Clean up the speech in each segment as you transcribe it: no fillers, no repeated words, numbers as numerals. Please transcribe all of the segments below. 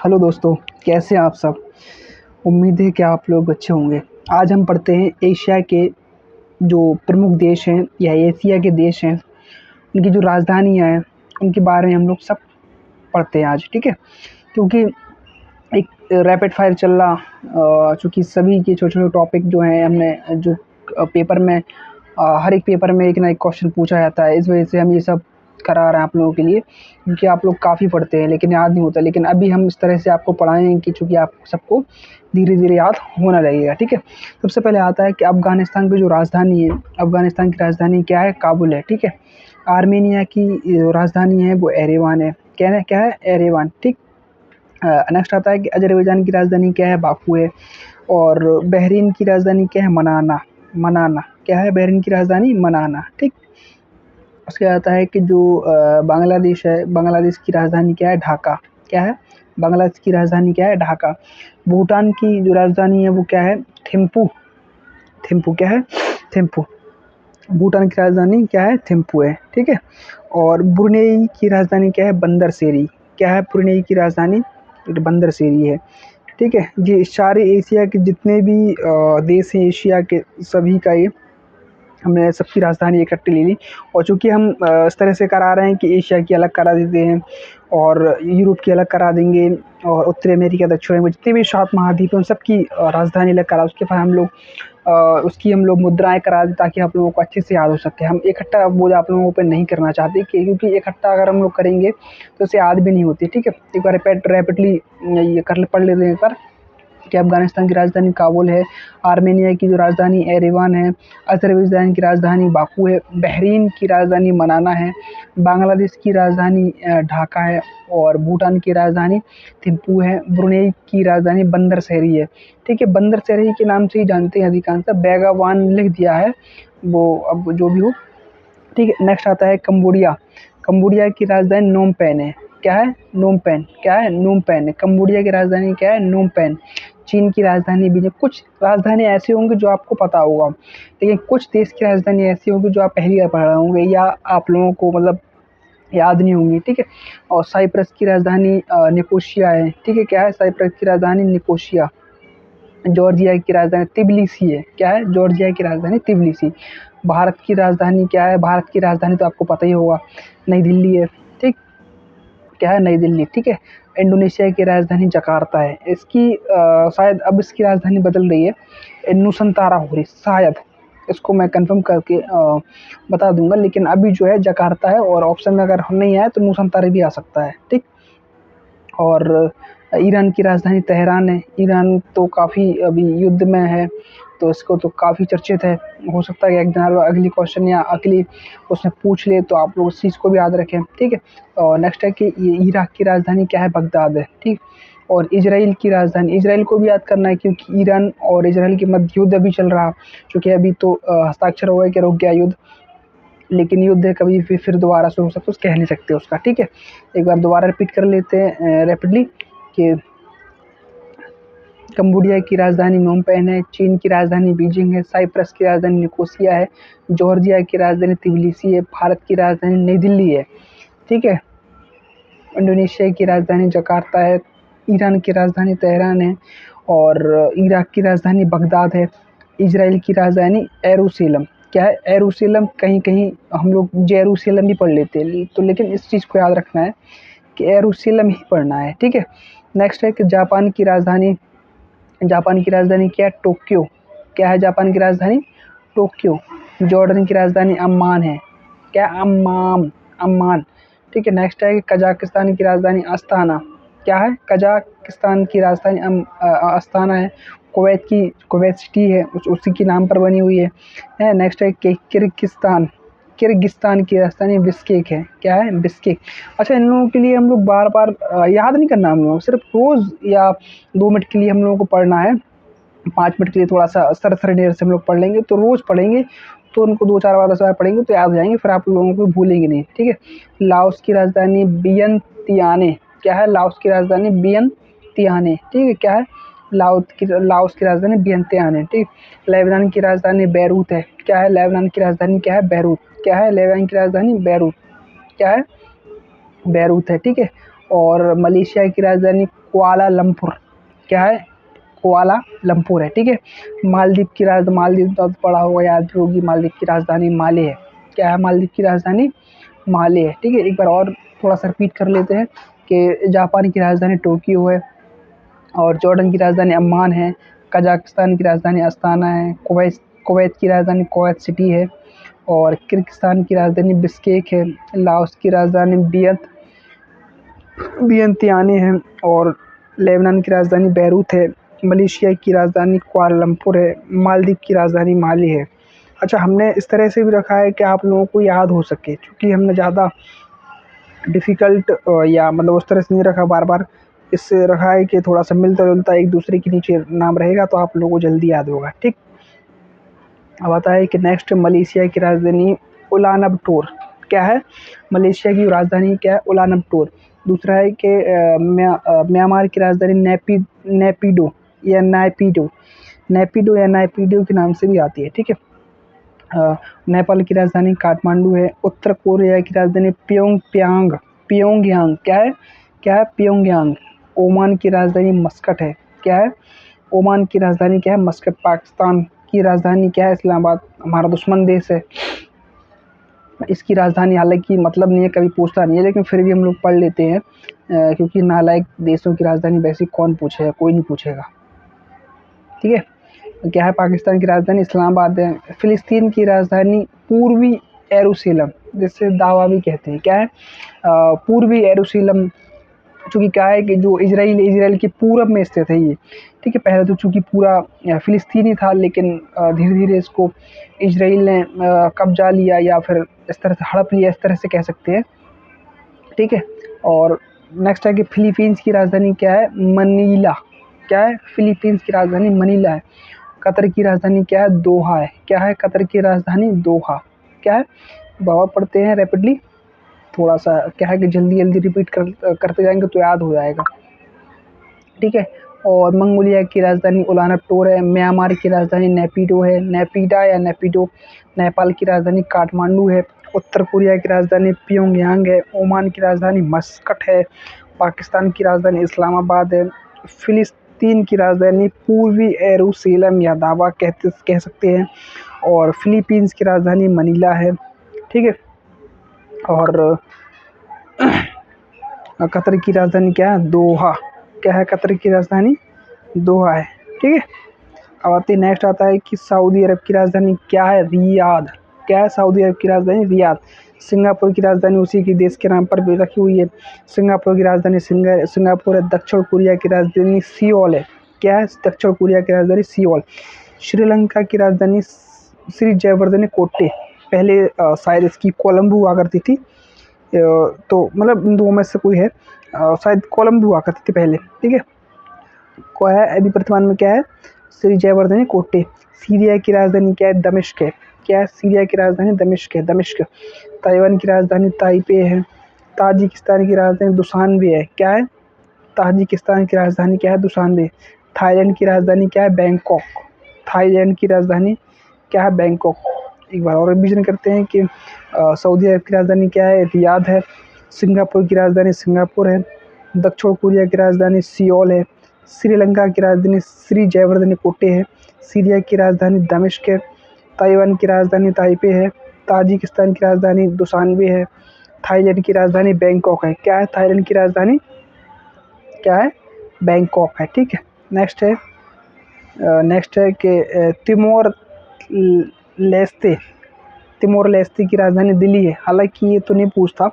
Hello दोस्तों, कैसे हैं आप सब। उम्मीद है कि आप लोग अच्छे होंगे। आज हम पढ़ते हैं एशिया के जो प्रमुख देश हैं या एशिया के देश हैं, उनकी जो राजधानियाँ हैं, उनके बारे में हम लोग सब पढ़ते हैं आज, ठीक है। क्योंकि एक रैपिड फायर चल रहा, चूँकि सभी के छोटे-छोटे टॉपिक जो हैं हमने जो पेपर में हर एक पेपर में एक ना एक क्वेश्चन पूछा जाता है। इस वजह से हम ये सब करा रहे हैं आप लोगों के लिए, क्योंकि आप लोग काफ़ी पढ़ते हैं लेकिन याद नहीं होता। लेकिन अभी हम इस तरह से आपको पढ़ाएँ कि चूँकि आप सबको धीरे-धीरे याद होने लगेगा, ठीक है। सबसे पहले आता है कि अफ़गानिस्तान की जो राजधानी है, अफ़गानिस्तान की राजधानी क्या है? काबुल है, ठीक है। आर्मेनिया की राजधानी है वो एरेवान है। क्या है? एरेवान, ठीक। नेक्स्ट आता है कि अज़रबैजान की राजधानी क्या है? बाकू है। और बहरीन की राजधानी क्या है? मनाना। मनाना क्या है? बहरीन की राजधानी मनाना, ठीक। उसके बाद आता है कि जो बांग्लादेश है, बांग्लादेश की राजधानी क्या है? ढाका। क्या है? बांग्लादेश की राजधानी क्या है? ढाका। भूटान की जो राजधानी है वो क्या है? थिम्पू। थिम्पू क्या है? थिम्पू। भूटान की राजधानी क्या है? थिम्पू है, ठीक है। और ब्रुनेई की राजधानी क्या है? बंदरसेरी। क्या है ब्रुनेई की राजधानी? बंदरसेरी है, ठीक है। ये सारे एशिया के जितने भी देश हैं एशिया के, सभी का ये हमने सबकी राजधानी इकट्ठी ले ली। और चूँकि हम इस तरह से करा रहे हैं कि एशिया की अलग करा देते हैं और यूरोप की अलग करा देंगे और उत्तरी अमेरिका, दक्षिण अमेरिका, जितने भी 7 महाद्वीप हैं उन सबकी राजधानी अलग करा, उसके बाद हम लोग उसकी हम लोग मुद्राएँ करा दें ताकि आप लोगों को अच्छे से याद हो सके। हम इकट्ठा बोझ आप लोगों पे नहीं करना चाहते कि क्योंकि इकट्ठा अगर हम लोग करेंगे तो उससे याद भी नहीं होती, ठीक है। एक बार रैपिडली ये पढ़ लेते हैं एक बार कि अफ़गानिस्तान की राजधानी काबुल है, आर्मेनिया की जो राजधानी एरेवान है, अज़रबैजान की राजधानी बाकू है, बहरीन की राजधानी मनाना है, बांग्लादेश की राजधानी ढाका है और भूटान की राजधानी थिम्पू है, ब्रुनेई की राजधानी बंदरशहरी है, ठीक है। बंदरशहरी के नाम से ही जानते हैं अधिकांशतः, बेगावान लिख दिया है, वो अब जो भी हो, ठीक है। नेक्स्ट आता है कंबोडिया। कंबोडिया की राजधानी नोम पेन है। क्या है? Phnom Penh. क्या है? नोम पेन है। कंबोडिया की राजधानी क्या है? Phnom Penh. चीन की राजधानी बीजिंग। कुछ राजधानी ऐसी होंगी जो आपको पता होगा, लेकिन कुछ देश की राजधानी ऐसी होगी जो आप पहली बार पढ़ रहे होंगे या आप लोगों को मतलब याद नहीं होंगी, ठीक है। और साइप्रस की राजधानी निकोशिया है, ठीक है। क्या है? साइप्रस की राजधानी निकोशिया। जॉर्जिया की राजधानी तिब्लिसी है। क्या है? जॉर्जिया की राजधानी तिब्लिसी। भारत की राजधानी क्या है? भारत की राजधानी तो आपको पता ही होगा, नई दिल्ली है, ठीक। क्या है? नई दिल्ली, ठीक है। इंडोनेशिया की राजधानी जकार्ता है। इसकी शायद अब इसकी राजधानी बदल रही है, नुसंतारा हो रही शायद, इसको मैं कंफर्म करके बता दूंगा। लेकिन अभी जो है जकार्ता है और ऑप्शन में अगर नहीं आया तो नुसंतारा भी आ सकता है, ठीक। और ईरान की राजधानी तेहरान है। ईरान तो काफ़ी अभी युद्ध में है, तो इसको तो काफ़ी चर्चित है। हो सकता है कि एक दिन अगली क्वेश्चन या अगली उसमें पूछ ले तो आप लोग इस चीज़ को भी याद रखें, ठीक है। और नेक्स्ट है कि ये इराक की राजधानी क्या है? बगदाद है, ठीक। और इजराइल की राजधानी, इजराइल को भी याद करना है क्योंकि ईरान और इजराइल के मध्य युद्ध अभी चल रहा, क्योंकि अभी तो हस्ताक्षर हुआ है कि रुक गया युद्ध, लेकिन युद्ध कभी भी फिर दोबारा शुरू हो सकता है, कह नहीं सकते उसका, ठीक है। एक बार दोबारा रिपीट कर लेते हैं रैपिडली कि कंबोडिया की राजधानी नोम पेन है, चीन की राजधानी बीजिंग है, साइप्रस की राजधानी निकोसिया है, जॉर्जिया की राजधानी तिबिलिसी है, भारत की राजधानी नई दिल्ली है, ठीक है। इंडोनेशिया की राजधानी जकार्ता है, ईरान की राजधानी तेहरान है और इराक की राजधानी बगदाद है, इजराइल की राजधानी यरूशलेम। क्या है? यरूशलेम, कहीं-कहीं हम लोग जेरूशलेम भी पढ़ लेते हैं, तो लेकिन इस चीज़ को याद रखना है कि यरूशलेम ही पढ़ना है, ठीक है। नेक्स्ट है कि जापान की राजधानी क्या है? टोक्यो। क्या है जापान की राजधानी? टोक्यो। जॉर्डन की राजधानी अम्मान है। क्या? अम्मान, ठीक है। नेक्स्ट है कि कजाकिस्तान की राजधानी अस्थाना। क्या है? कजाकिस्तान की राजधानी अस्थाना है। कुवैत सिटी है, उसी के नाम पर बनी हुई है। नेक्स्ट है कि किर्गिस्तान की राजधानी बिश्केक है। क्या है? बिश्केक। अच्छा, इन लोगों के लिए हम लोग बार-बार याद नहीं करना, हम लोग सिर्फ रोज़ या 2 मिनट के लिए हम लोगों को पढ़ना है। 5 मिनट के लिए थोड़ा-सा सरसरी नज़र से हम लोग पढ़ लेंगे, तो रोज़ पढ़ेंगे, तो उनको 2-4 बार 10 बार पढ़ेंगे तो याद हो जाएँगे, फिर आप लोगों को भूलेंगे नहीं, ठीक है। लाओस की राजधानी वियंतियाने। क्या है? लाओस की राजधानी वियंतियाने, ठीक है। क्या है? लाओस की राजधानी वियंतियाने, ठीक। लेबनान की राजधानी बैरूत है। क्या है? लेबनान की राजधानी क्या है? बैरूत। क्या है? लेबनान की राजधानी बैरूत। क्या है? बैरूत है, ठीक है। और मलेशिया की राजधानी कुआलालंपुर, क्या है, कुआलालंपुर है, ठीक है। मालदीव तो पढ़ा होगा, याद भी होगी, मालदीव की राजधानी माले है, क्या है, मालदीव की राजधानी माले है, ठीक है। एक बार और थोड़ा सा रिपीट कर लेते हैं कि जापान की राजधानी टोक्यो है, और जॉर्डन की राजधानी अम्मान है, कजाकिस्तान की राजधानी अस्ताना है, कुवैत की राजधानी कुवैत सिटी है, और किर्गिस्तान की राजधानी बिश्केक है, लाओस की राजधानी वियंतियाने है, और लेबनान की राजधानी बैरूत है, मलेशिया की राजधानी कुआलालंपुर है, मालदीव की राजधानी माले है। अच्छा, हमने इस तरह से भी रखा है कि आप लोगों को याद हो सके, क्योंकि हमने ज़्यादा डिफ़िकल्ट या मतलब उस तरह से नहीं रखा बार-बार, इससे रखा है कि थोड़ा-सा मिलता-जुलता एक दूसरे के नीचे नाम रहेगा तो आप लोगों को जल्दी याद होगा, ठीक। अब आता है कि नेक्स्ट मलेशिया की राजधानी उलानबटोर, क्या है, मलेशिया की राजधानी क्या है, उलानबटोर। दूसरा है कि म्यांमार की राजधानी नेपिडो या नायपीडो के नाम से भी आती है, ठीक है। नेपाल की राजधानी काठमांडू है, उत्तर कोरिया की राजधानी प्योंगयांग, क्या है, प्योंगयांग। ओमान की राजधानी मस्कट है, क्या है, ओमान की राजधानी क्या है, मस्कट। पाकिस्तान की राजधानी क्या है, इस्लामाबाद, हमारा दुश्मन देश है। इसकी राजधानी हालांकि मतलब नहीं है, कभी पूछता नहीं है, लेकिन फिर भी हम लोग पढ़ लेते हैं, क्योंकि नालायक देशों की राजधानी वैसे कौन पूछेगा, कोई नहीं पूछेगा, ठीक है। क्या है, पाकिस्तान की राजधानी इस्लामाबाद है। फ़िलिस्तीन की राजधानी पूर्वी यरूशलेम, जिसे दावा भी कहते हैं, क्या है, पूर्वी यरूशलेम। चूँकि क्या है कि जो इज़राइल के पूरब में स्थित है ये, ठीक है। पहले तो चूँकि पूरा फ़िलिस्तीनी था, लेकिन धीरे-धीरे इसको इज़राइल ने कब्ज़ा लिया या फिर इस तरह से हड़प लिया, इस तरह से कह सकते हैं, ठीक है। और नेक्स्ट है कि फ़िलीपींस की राजधानी क्या है, मनीला, क्या है, फ़िलीपींस की राजधानी मनीला है। कतर की राजधानी क्या है, दोहा है, क्या है, कतर की राजधानी दोहा, क्या है। बाबा पढ़ते हैं रैपिडली, थोड़ा-सा क्या है कि जल्दी-जल्दी रिपीट करते जाएँगे तो याद हो जाएगा, ठीक है। और मंगोलिया की राजधानी उलानबटोर है, म्यांमार की राजधानी नेपिडो है, नेपिडा या नेपिडो। नेपाल की राजधानी काठमांडू है, उत्तर कोरिया की राजधानी प्योंगयांग है, ओमान की राजधानी मस्कट है, पाकिस्तान की राजधानी इस्लामाबाद है, फ़िलिस्तीन की राजधानी पूर्वी यरूशलेम या दावा कह सकते हैं, और फ़िलीपींस की राजधानी मनीला है, ठीक है। और कतर की राजधानी क्या है, दोहा, क्या है, कतर की राजधानी दोहा है, ठीक है। अब आती है, नेक्स्ट आता है कि सऊदी अरब की राजधानी क्या है, रियाद, क्या है, सऊदी अरब की राजधानी रियाद। सिंगापुर की राजधानी उसी के देश के नाम पर भी रखी हुई है, सिंगापुर की राजधानी सिंगापुर है। दक्षिण कोरिया की राजधानी सियोल है, क्या है, दक्षिण कोरिया की राजधानी सियोल। श्रीलंका की राजधानी श्री जयवर्धने कोटे, पहले शायद इसकी कोलंबो हुआ करती थी, तो मतलब इन दो में से कोई है, शायद कोलंबो हुआ करती थी पहले, ठीक है। को है अभी वर्तमान में क्या है, श्री जयवर्धने कोटे। सीरिया की राजधानी क्या है, दमिश्क है, क्या है, सीरिया की राजधानी दमिश्क है, दमिश्क। ताइवान की राजधानी ताइपे है। ताजिकिस्तान की राजधानी दुशानबे है, क्या है, ताजिकिस्तान की राजधानी क्या है, दुशानबे। थाईलैंड की राजधानी क्या है, बैंकॉक, थाईलैंड की राजधानी क्या है, बैंकॉक। एक बार और रिवीजन करते हैं कि सऊदी अरब की राजधानी क्या है, रियाद है। सिंगापुर की राजधानी सिंगापुर है। दक्षिण कोरिया की राजधानी सियोल है। श्रीलंका की राजधानी श्री जयवर्धने कोटे है। सीरिया की राजधानी दमिश्क है। ताइवान की राजधानी ताइपे है। ताजिकिस्तान की राजधानी दुशानबे है। थाईलैंड की राजधानी बैंकॉक है, क्या है, थाईलैंड की राजधानी क्या है, बैंकॉक है, ठीक है। नेक्स्ट है कि लेस्ते तिमोर लेस्ते की राजधानी दिल्ली है। हालांकि ये तो नहीं पूछता,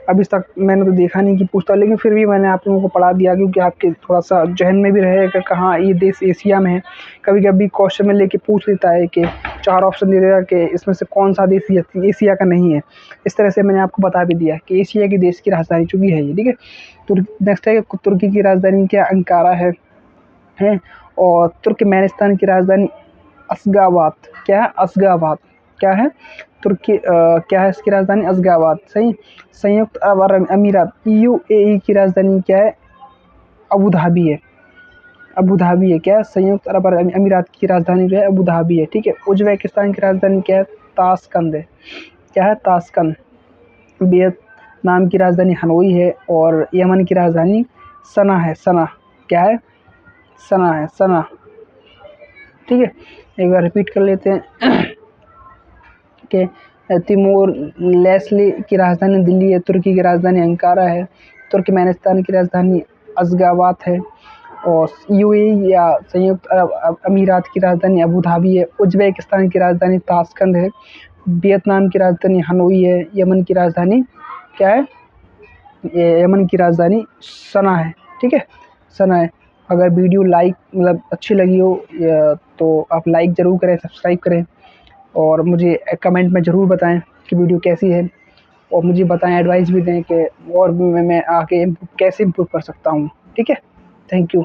अभी तक मैंने तो देखा नहीं कि पूछता, लेकिन फिर भी मैंने आप लोगों को पढ़ा दिया, क्योंकि आपके थोड़ा सा जहन में भी रहेगा कहाँ ये देश एशिया में है। कभी कभी क्वेश्चन में लेके पूछ लेता है कि 4 ऑप्शन दे देगा कि इसमें से कौन सा देश एशिया का नहीं है। इस तरह से मैंने आपको बता भी दिया कि एशिया के देश की राजधानी चूँकि है ये, ठीक है। नेक्स्ट है कि तुर्की की राजधानी क्या, अंकारा है। और तुर्कमेनिस्तान की राजधानी अशगाबाद, क्या है, अशगाबाद, क्या है, क्या है इसकी राजधानी, अशगाबाद, सही। संयुक्त अरब अमीरात यूएई की राजधानी क्या है, अबू धाबी है, अबू धाबी है, क्या है, संयुक्त अरब अमीरात की राजधानी जो है अबू धाबी है, ठीक है। उज्बेकिस्तान की राजधानी क्या है, ताशकंद है, क्या है, ताशकंद। वियतनाम की राजधानी हनोई है और यमन की राजधानी सना है। सना क्या है? सना है, सना। ठीक है, एक बार रिपीट कर लेते हैं कि तिमोर लेस्ले की राजधानी दिल्ली है, तुर्की की राजधानी अंकारा है, तुर्कमेनिस्तान की राजधानी अशगाबाद है और यूएई या संयुक्त अरब अमीरात की राजधानी अबू धाबी है, उज़्बेकिस्तान की राजधानी ताशकंद है, वियतनाम की राजधानी हनोई है, यमन की राजधानी क्या है? यमन की राजधानी सना है। ठीक है, सना है। अगर वीडियो लाइक मतलब अच्छी लगी हो तो आप लाइक ज़रूर करें, सब्सक्राइब करें और मुझे कमेंट में ज़रूर बताएं कि वीडियो कैसी है और मुझे बताएं, एडवाइस भी दें कि और भी मैं आगे कैसे इम्प्रूव कर सकता हूँ। ठीक है, थैंक यू।